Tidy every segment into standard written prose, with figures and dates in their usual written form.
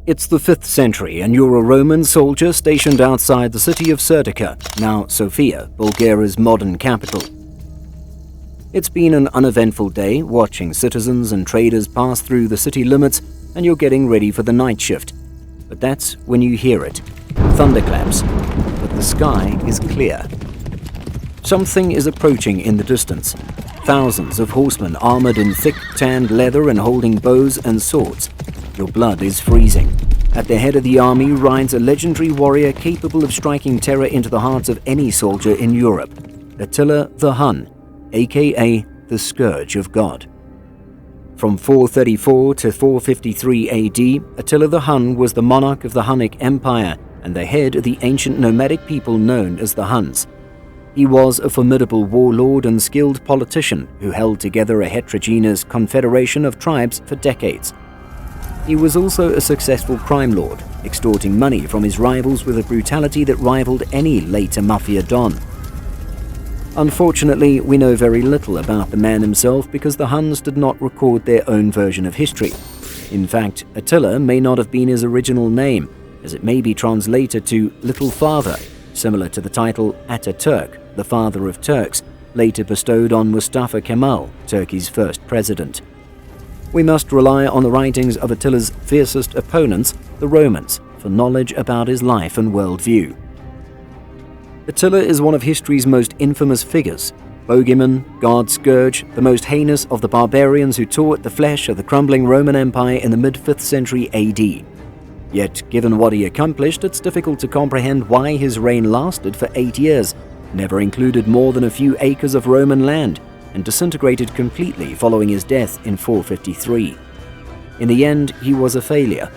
It's the 5th century and you're a Roman soldier stationed outside the city of Serdica, now Sofia, Bulgaria's modern capital. It's been an uneventful day watching citizens and traders pass through the city limits, and you're getting ready for the night shift. But that's when you hear it. Thunderclaps. But the sky is clear. Something is approaching in the distance. Thousands of horsemen armored in thick tanned leather and holding bows and swords. Your blood is freezing. At the head of the army rides a legendary warrior capable of striking terror into the hearts of any soldier in Europe. Attila De Hun, aka the Scourge of God. From 434 to 453 AD, Attila the Hun was the monarch of the Hunnic Empire and the head of the ancient nomadic people known as the Huns. He was a formidable warlord and skilled politician who held together a heterogeneous confederation of tribes for decades. He was also a successful crime lord, extorting money from his rivals with a brutality that rivaled any later mafia don. Unfortunately, we know very little about the man himself because the Huns did not record their own version of history. In fact, Attila may not have been his original name, as it may be translated to Little Father, similar to the title Ataturk, the Father of Turks, later bestowed on Mustafa Kemal, Turkey's first president. We must rely on the writings of Attila's fiercest opponents, the Romans, for knowledge about his life and worldview. Attila is one of history's most infamous figures, bogeyman, god scourge, the most heinous of the barbarians who tore at the flesh of the crumbling Roman Empire in the mid-5th century AD. Yet, given what he accomplished, it's difficult to comprehend why his reign lasted for 8 years, never included more than a few acres of Roman land, and disintegrated completely following his death in 453. In the end, he was a failure.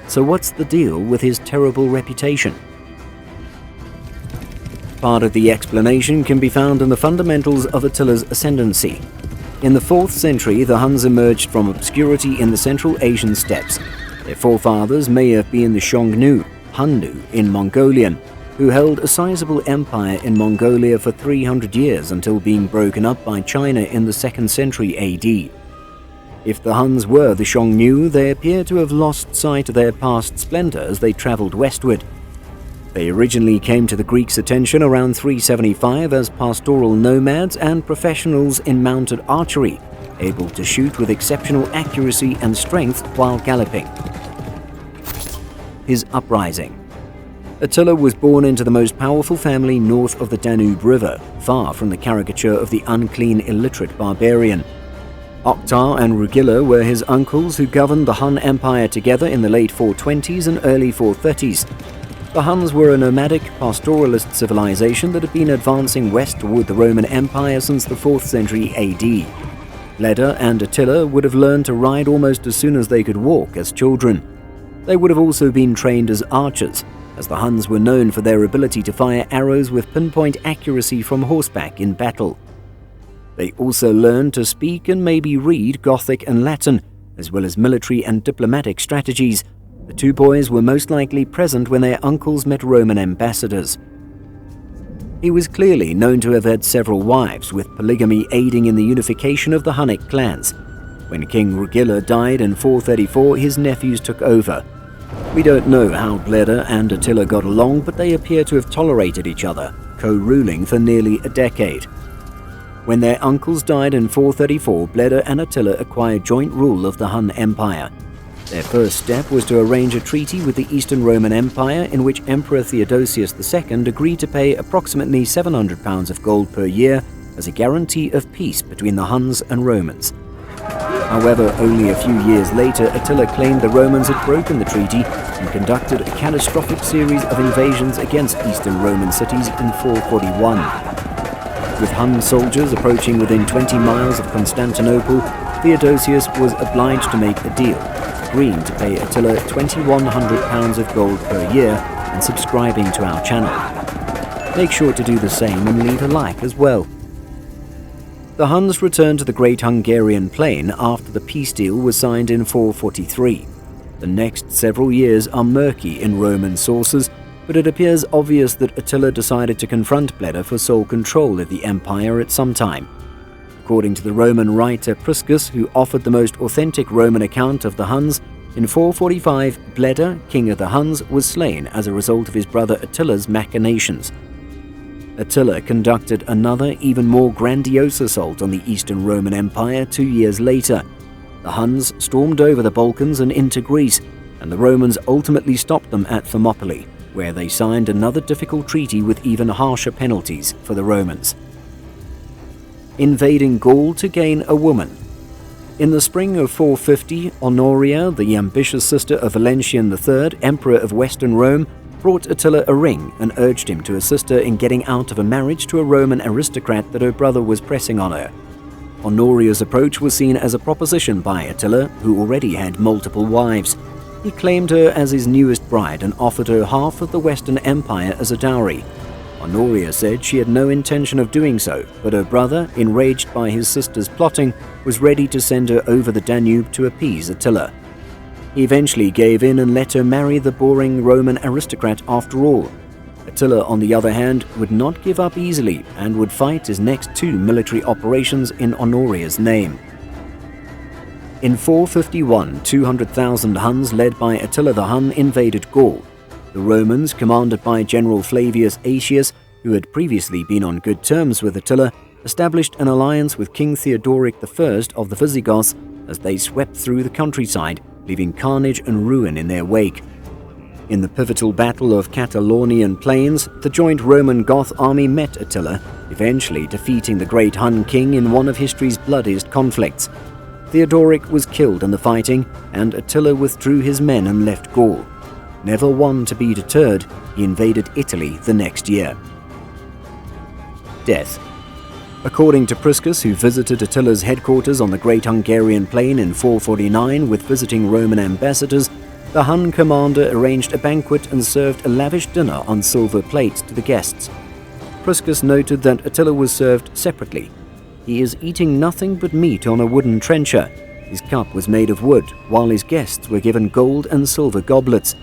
So what's the deal with his terrible reputation? Part of the explanation can be found in the fundamentals of Attila's ascendancy. In the 4th century, the Huns emerged from obscurity in the Central Asian steppes. Their forefathers may have been the Xiongnu, Hunnu in Mongolian, who held a sizable empire in Mongolia for 300 years until being broken up by China in the 2nd century AD. If the Huns were the Xiongnu, they appear to have lost sight of their past splendor as they traveled westward. They originally came to the Greeks' attention around 375 as pastoral nomads and professionals in mounted archery, able to shoot with exceptional accuracy and strength while galloping. His uprising. Attila was born into the most powerful family north of the Danube River, far from the caricature of the unclean, illiterate barbarian. Oktar and Rugila were his uncles who governed the Hun Empire together in the late 420s and early 430s. The Huns were a nomadic, pastoralist civilization that had been advancing west toward the Roman Empire since the 4th century AD. Bleda and Attila would have learned to ride almost as soon as they could walk as children. They would have also been trained as archers, as the Huns were known for their ability to fire arrows with pinpoint accuracy from horseback in battle. They also learned to speak and maybe read Gothic and Latin, as well as military and diplomatic strategies. The two boys were most likely present when their uncles met Roman ambassadors. He was clearly known to have had several wives, with polygamy aiding in the unification of the Hunnic clans. When King Rugila died in 434, his nephews took over. We don't know how Bleda and Attila got along, but they appear to have tolerated each other, co-ruling for nearly a decade. When their uncles died in 434, Bleda and Attila acquired joint rule of the Hun Empire. Their first step was to arrange a treaty with the Eastern Roman Empire in which Emperor Theodosius II agreed to pay approximately £700 of gold per year as a guarantee of peace between the Huns and Romans. However, only a few years later, Attila claimed the Romans had broken the treaty and conducted a catastrophic series of invasions against Eastern Roman cities in 441. With Hun soldiers approaching within 20 miles of Constantinople, Theodosius was obliged to make a deal, agreeing to pay Attila £2,100 of gold per year and subscribing to our channel. Make sure to do the same and leave a like as well. The Huns returned to the Great Hungarian Plain after the peace deal was signed in 443. The next several years are murky in Roman sources, but it appears obvious that Attila decided to confront Bleda for sole control of the empire at some time. According to the Roman writer Priscus, who offered the most authentic Roman account of the Huns, In 445, Bleda, king of the Huns, was slain as a result of his brother Attila's machinations. Attila conducted another, even more grandiose assault on the Eastern Roman Empire 2 years later. The Huns stormed over the Balkans and into Greece, and the Romans ultimately stopped them at Thermopylae, where they signed another difficult treaty with even harsher penalties for the Romans. Invading Gaul to gain a woman. In the spring of 450, Honoria, the ambitious sister of Valentian III, Emperor of Western Rome, brought Attila a ring and urged him to assist her in getting out of a marriage to a Roman aristocrat that her brother was pressing on her. Honoria's approach was seen as a proposition by Attila, who already had multiple wives. He claimed her as his newest bride and offered her half of the Western Empire as a dowry. Honoria said she had no intention of doing so, but her brother, enraged by his sister's plotting, was ready to send her over the Danube to appease Attila. He eventually gave in and let her marry the boring Roman aristocrat after all. Attila, on the other hand, would not give up easily and would fight his next 2 military operations in Honoria's name. In 451, 200,000 Huns led by Attila the Hun invaded Gaul. The Romans, commanded by General Flavius Aetius, who had previously been on good terms with Attila, established an alliance with King Theodoric I of the Visigoths as they swept through the countryside, leaving carnage and ruin in their wake. In the pivotal Battle of Catalaunian Plains, the joint Roman-Goth army met Attila, eventually defeating the great Hun king in one of history's bloodiest conflicts. Theodoric was killed in the fighting, and Attila withdrew his men and left Gaul. Never one to be deterred, he invaded Italy the next year. Death. According to Priscus, who visited Attila's headquarters on the Great Hungarian Plain in 449 with visiting Roman ambassadors, the Hun commander arranged a banquet and served a lavish dinner on silver plates to the guests. Priscus noted that Attila was served separately. He is eating nothing but meat on a wooden trencher. His cup was made of wood, while his guests were given gold and silver goblets.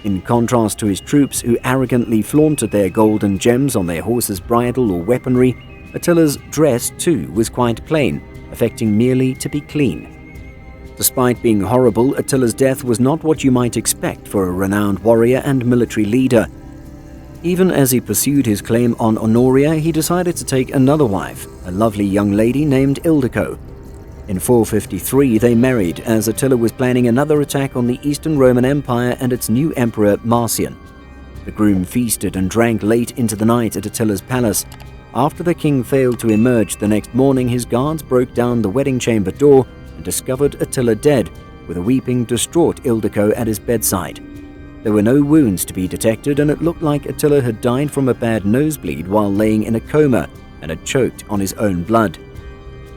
In contrast to his troops, who arrogantly flaunted their gold and gems on their horses' bridle or weaponry, Attila's dress, too, was quite plain, affecting merely to be clean. Despite being horrible, Attila's death was not what you might expect for a renowned warrior and military leader. Even as he pursued his claim on Honoria, he decided to take another wife, a lovely young lady named Ildiko. In 453, they married as Attila was planning another attack on the Eastern Roman Empire and its new emperor, Marcian. The groom feasted and drank late into the night at Attila's palace. After the king failed to emerge the next morning, his guards broke down the wedding chamber door and discovered Attila dead, with a weeping, distraught Ildiko at his bedside. There were no wounds to be detected, and it looked like Attila had died from a bad nosebleed while laying in a coma and had choked on his own blood.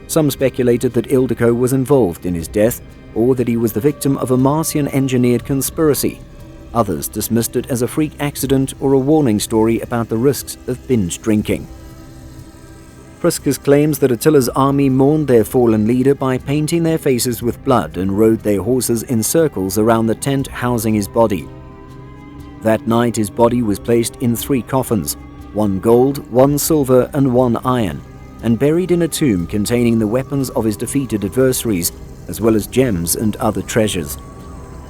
Some speculated that Ildiko was involved in his death, or that he was the victim of a Marcian-engineered conspiracy. Others dismissed it as a freak accident or a warning story about the risks of binge drinking. Priscus claims that Attila's army mourned their fallen leader by painting their faces with blood and rode their horses in circles around the tent housing his body. That night his body was placed in 3 coffins, 1 gold, 1 silver and 1 iron, and buried in a tomb containing the weapons of his defeated adversaries, as well as gems and other treasures.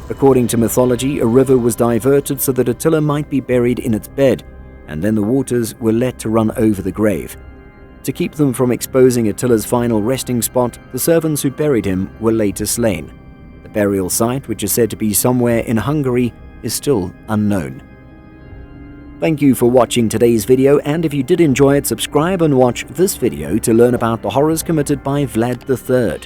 According to mythology, a river was diverted so that Attila might be buried in its bed, and then the waters were let to run over the grave. To keep them from exposing Attila's final resting spot, the servants who buried him were later slain. The burial site, which is said to be somewhere in Hungary, is still unknown. Thank you for watching today's video, and if you did enjoy it, subscribe and watch this video to learn about the horrors committed by Vlad III.